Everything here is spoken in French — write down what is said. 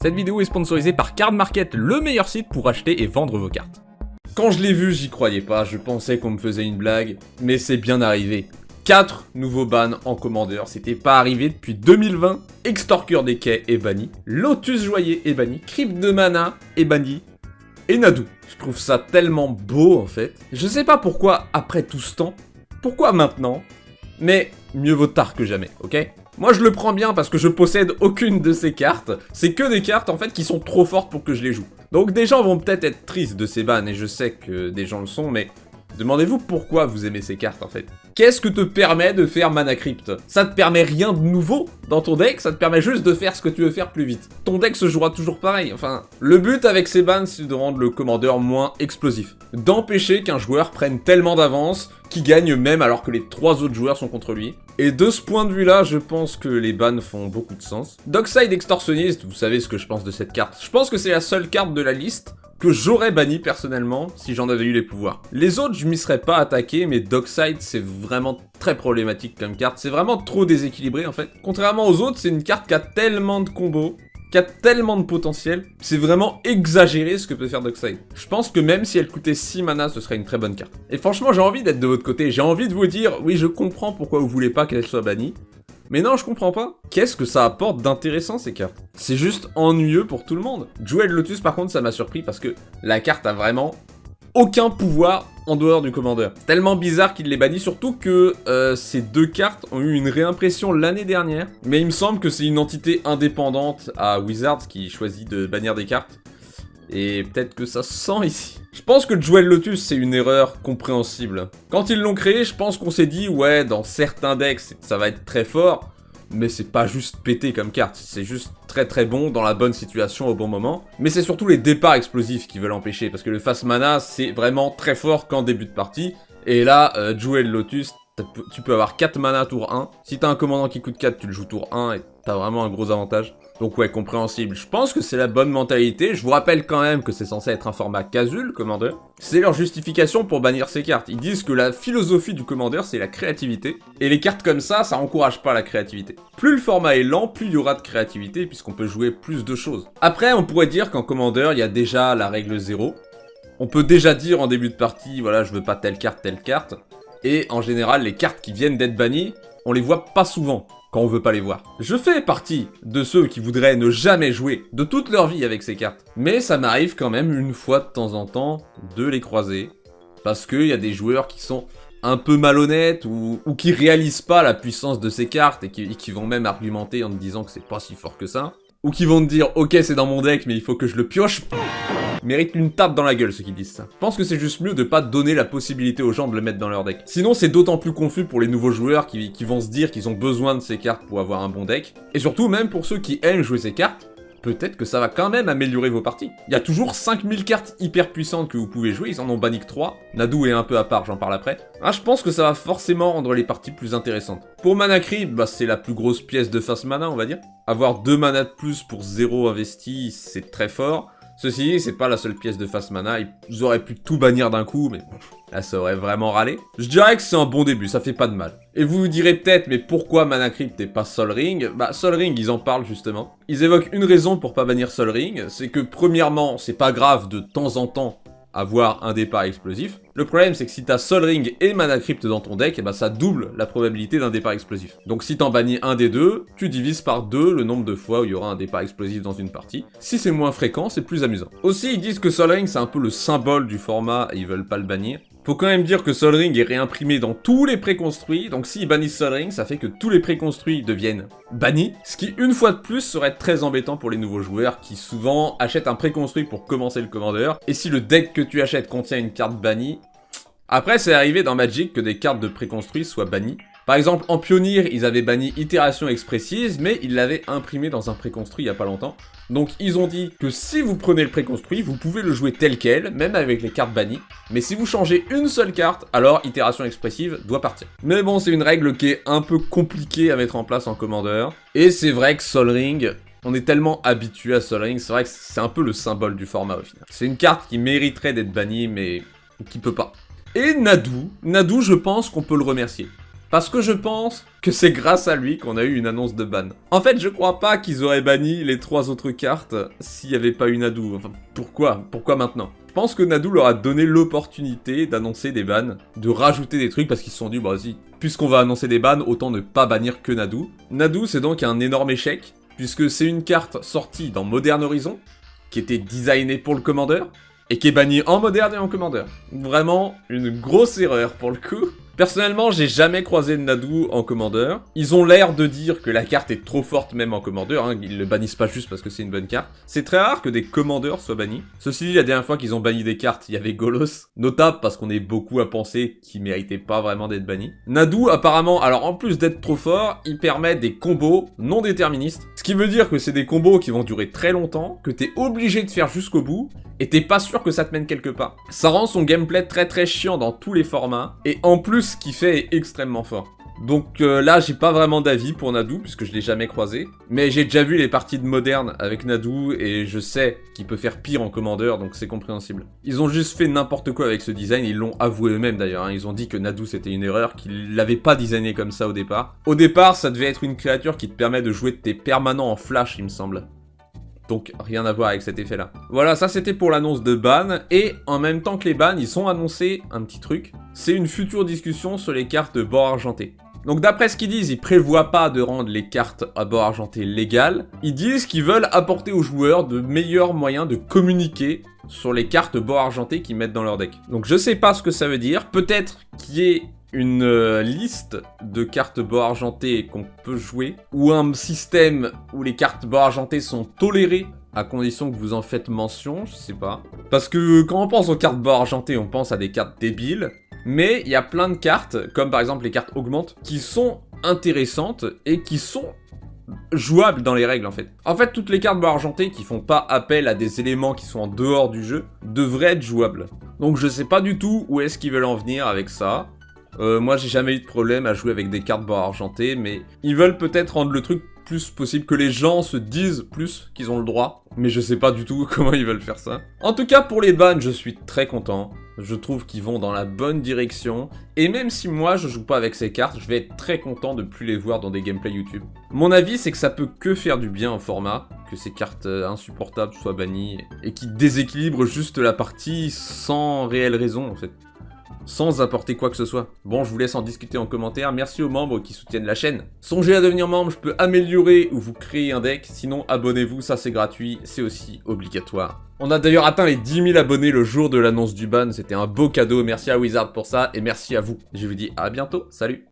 Cette vidéo est sponsorisée par Card Market, le meilleur site pour acheter et vendre vos cartes. Quand je l'ai vu, j'y croyais pas, je pensais qu'on me faisait une blague, mais c'est bien arrivé. 4 nouveaux bans en commandeur, c'était pas arrivé depuis 2020. Extorqueur des quais est banni, Lotus Joyeux est banni, Crypte de Mana est banni, et Nadou. Je trouve ça tellement beau en fait. Je sais pas pourquoi après tout ce temps, pourquoi maintenant, mais mieux vaut tard que jamais, ok ? Moi je le prends bien parce que je possède aucune de ces cartes, c'est que des cartes en fait qui sont trop fortes pour que je les joue. Donc des gens vont peut-être être tristes de ces bans et je sais que des gens le sont, mais demandez-vous pourquoi vous aimez ces cartes en fait. Qu'est-ce que te permet de faire Mana Crypt ? Ça te permet rien de nouveau dans ton deck, ça te permet juste de faire ce que tu veux faire plus vite. Ton deck se jouera toujours pareil, enfin... Le but avec ces bans c'est de rendre le commandeur moins explosif. D'empêcher qu'un joueur prenne tellement d'avance qu'il gagne même alors que les 3 autres joueurs sont contre lui. Et de ce point de vue-là, je pense que les bans font beaucoup de sens. Dockside Extorsionniste, vous savez ce que je pense de cette carte. Je pense que c'est la seule carte de la liste que j'aurais banni personnellement si j'en avais eu les pouvoirs. Les autres, je m'y serais pas attaqué, mais Dockside, c'est vraiment très problématique comme carte. C'est vraiment trop déséquilibré en fait. Contrairement aux autres, c'est une carte qui a tellement de combos, qui a tellement de potentiel, c'est vraiment exagéré ce que peut faire Dockside. Je pense que même si elle coûtait 6 mana, ce serait une très bonne carte. Et franchement, j'ai envie d'être de votre côté, j'ai envie de vous dire, oui, je comprends pourquoi vous voulez pas qu'elle soit bannie, mais non, je comprends pas. Qu'est-ce que ça apporte d'intéressant ces cartes ? C'est juste ennuyeux pour tout le monde. Jewel Lotus par contre, ça m'a surpris parce que la carte a vraiment aucun pouvoir en dehors du commandeur. Tellement bizarre qu'il les bannit, surtout que ces deux cartes ont eu une réimpression l'année dernière. Mais il me semble que c'est une entité indépendante à Wizards qui choisit de bannir des cartes. Et peut-être que ça se sent ici. Je pense que Jewel Lotus c'est une erreur compréhensible. Quand ils l'ont créé, je pense qu'on s'est dit ouais, dans certains decks ça va être très fort, mais c'est pas juste pété comme carte, c'est juste très très bon dans la bonne situation au bon moment. Mais c'est surtout les départs explosifs qui veulent empêcher, parce que le fast mana c'est vraiment très fort qu'en début de partie. Et là, Jewel Lotus, tu peux avoir 4 mana tour 1. Si t'as un commandant qui coûte 4, tu le joues tour 1 et t'as vraiment un gros avantage. Donc ouais, compréhensible. Je pense que c'est la bonne mentalité. Je vous rappelle quand même que c'est censé être un format casual, commandeur. C'est leur justification pour bannir ces cartes. Ils disent que la philosophie du commandeur, c'est la créativité. Et les cartes comme ça encourage pas la créativité. Plus le format est lent, plus il y aura de créativité, puisqu'on peut jouer plus de choses. Après, on pourrait dire qu'en commandeur, il y a déjà la règle 0. On peut déjà dire en début de partie, voilà, je veux pas telle carte. Et en général, les cartes qui viennent d'être bannies, on les voit pas souvent quand on veut pas les voir. Je fais partie de ceux qui voudraient ne jamais jouer de toute leur vie avec ces cartes. Mais ça m'arrive quand même une fois de temps en temps de les croiser. Parce qu'il y a des joueurs qui sont un peu malhonnêtes ou qui réalisent pas la puissance de ces cartes et qui vont même argumenter en te disant que c'est pas si fort que ça. Ou qui vont te dire ok c'est dans mon deck mais il faut que je le pioche. Mérite une tape dans la gueule ceux qui disent ça. Je pense que c'est juste mieux de pas donner la possibilité aux gens de le mettre dans leur deck. Sinon c'est d'autant plus confus pour les nouveaux joueurs qui vont se dire qu'ils ont besoin de ces cartes pour avoir un bon deck. Et surtout même pour ceux qui aiment jouer ces cartes, peut-être que ça va quand même améliorer vos parties. Il y a toujours 5000 cartes hyper puissantes que vous pouvez jouer, ils en ont banni que 3. Nadou est un peu à part, j'en parle après. Je pense que ça va forcément rendre les parties plus intéressantes. Pour Mana Crypt, c'est la plus grosse pièce de fast mana on va dire. Avoir 2 mana de plus pour 0 investi, c'est très fort. Ceci dit, c'est pas la seule pièce de fast mana, ils auraient pu tout bannir d'un coup, mais là ça aurait vraiment râlé. Je dirais que c'est un bon début, ça fait pas de mal. Et vous vous direz peut-être, mais pourquoi Mana Crypt et pas Sol Ring ? Sol Ring, ils en parlent justement. Ils évoquent une raison pour pas bannir Sol Ring, c'est que premièrement, c'est pas grave de temps en temps avoir un départ explosif. Le problème c'est que si t'as Sol Ring et Mana Crypt dans ton deck, ça double la probabilité d'un départ explosif. Donc si t'en bannis un des deux, tu divises par 2 le nombre de fois où il y aura un départ explosif dans une partie. Si c'est moins fréquent, c'est plus amusant. Aussi, ils disent que Sol Ring c'est un peu le symbole du format et ils veulent pas le bannir. Faut quand même dire que Sol Ring est réimprimé dans tous les préconstruits, donc s'ils bannissent Sol Ring, ça fait que tous les préconstruits deviennent bannis, ce qui une fois de plus serait très embêtant pour les nouveaux joueurs qui souvent achètent un préconstruit pour commencer le commandeur, et si le deck que tu achètes contient une carte bannie, après c'est arrivé dans Magic que des cartes de préconstruits soient bannies. Par exemple, en Pionnier, ils avaient banni Itération Expressive, mais ils l'avaient imprimé dans un préconstruit il y a pas longtemps. Donc ils ont dit que si vous prenez le préconstruit, vous pouvez le jouer tel quel, même avec les cartes bannies. Mais si vous changez une seule carte, alors Itération Expressive doit partir. Mais bon, c'est une règle qui est un peu compliquée à mettre en place en commandeur. Et c'est vrai que Sol Ring, on est tellement habitué à Sol Ring, c'est vrai que c'est un peu le symbole du format au final. C'est une carte qui mériterait d'être bannie, mais qui peut pas. Et Nadou, je pense qu'on peut le remercier. Parce que je pense que c'est grâce à lui qu'on a eu une annonce de ban. En fait, je crois pas qu'ils auraient banni les 3 autres cartes s'il n'y avait pas eu Nadu. Enfin, pourquoi? Pourquoi maintenant? Je pense que Nadu leur a donné l'opportunité d'annoncer des bans, de rajouter des trucs parce qu'ils se sont dit, bah vas-y, puisqu'on va annoncer des bans, autant ne pas bannir que Nadu. Nadu, c'est donc un énorme échec, puisque c'est une carte sortie dans Modern Horizon, qui était designée pour le Commander, et qui est bannie en Modern et en Commander. Vraiment, une grosse erreur pour le coup. Personnellement, j'ai jamais croisé de Nadu en Commander. Ils ont l'air de dire que la carte est trop forte même en Commander, hein. Ils le bannissent pas juste parce que c'est une bonne carte. C'est très rare que des Commanders soient bannis. Ceci dit, la dernière fois qu'ils ont banni des cartes, il y avait Golos. Notable parce qu'on est beaucoup à penser qu'il méritait pas vraiment d'être banni. Nadu, apparemment, alors en plus d'être trop fort, il permet des combos non déterministes. Ce qui veut dire que c'est des combos qui vont durer très longtemps, que t'es obligé de faire jusqu'au bout, et t'es pas sûr que ça te mène quelque part. Ça rend son gameplay très chiant dans tous les formats, et en plus, ce qu'il fait est extrêmement fort. Donc là, j'ai pas vraiment d'avis pour Nadu, puisque je l'ai jamais croisé. Mais j'ai déjà vu les parties de Modern avec Nadu, et je sais qu'il peut faire pire en Commander, donc c'est compréhensible. Ils ont juste fait n'importe quoi avec ce design, ils l'ont avoué eux-mêmes d'ailleurs, hein. Ils ont dit que Nadu c'était une erreur, qu'ils l'avaient pas designé comme ça au départ. Au départ, ça devait être une créature qui te permet de jouer tes permanents en flash, il me semble. Donc rien à voir avec cet effet là. Voilà, ça c'était pour l'annonce de ban, et en même temps que les bans, ils ont annoncé un petit truc, c'est une future discussion sur les cartes de bord argenté. Donc d'après ce qu'ils disent, ils prévoient pas de rendre les cartes à bord argenté légales, ils disent qu'ils veulent apporter aux joueurs de meilleurs moyens de communiquer sur les cartes bord argenté qu'ils mettent dans leur deck. Donc je sais pas ce que ça veut dire, peut-être qu'il y ait une liste de cartes bord argenté qu'on peut jouer, ou un système où les cartes bord argenté sont tolérées, à condition que vous en faites mention, je sais pas. Parce que quand on pense aux cartes bord argenté, on pense à des cartes débiles, mais il y a plein de cartes, comme par exemple les cartes augmente, qui sont intéressantes et qui sont jouables dans les règles en fait. En fait, toutes les cartes bord argenté qui font pas appel à des éléments qui sont en dehors du jeu devraient être jouables. Donc je sais pas du tout où est-ce qu'ils veulent en venir avec ça. Moi j'ai jamais eu de problème à jouer avec des cartes bord argenté, mais ils veulent peut-être rendre le truc plus possible, que les gens se disent plus qu'ils ont le droit, mais je sais pas du tout comment ils veulent faire ça. En tout cas pour les bans, je suis très content, je trouve qu'ils vont dans la bonne direction, et même si moi je joue pas avec ces cartes, je vais être très content de plus les voir dans des gameplays YouTube. Mon avis c'est que ça peut que faire du bien au format, que ces cartes insupportables soient bannies, et qui déséquilibrent juste la partie sans réelle raison en fait. Sans apporter quoi que ce soit. Bon, je vous laisse en discuter en commentaire. Merci aux membres qui soutiennent la chaîne. Songez à devenir membre, je peux améliorer ou vous créer un deck. Sinon, abonnez-vous, ça c'est gratuit, c'est aussi obligatoire. On a d'ailleurs atteint les 10 000 abonnés le jour de l'annonce du ban. C'était un beau cadeau. Merci à Wizard pour ça et merci à vous. Je vous dis à bientôt. Salut!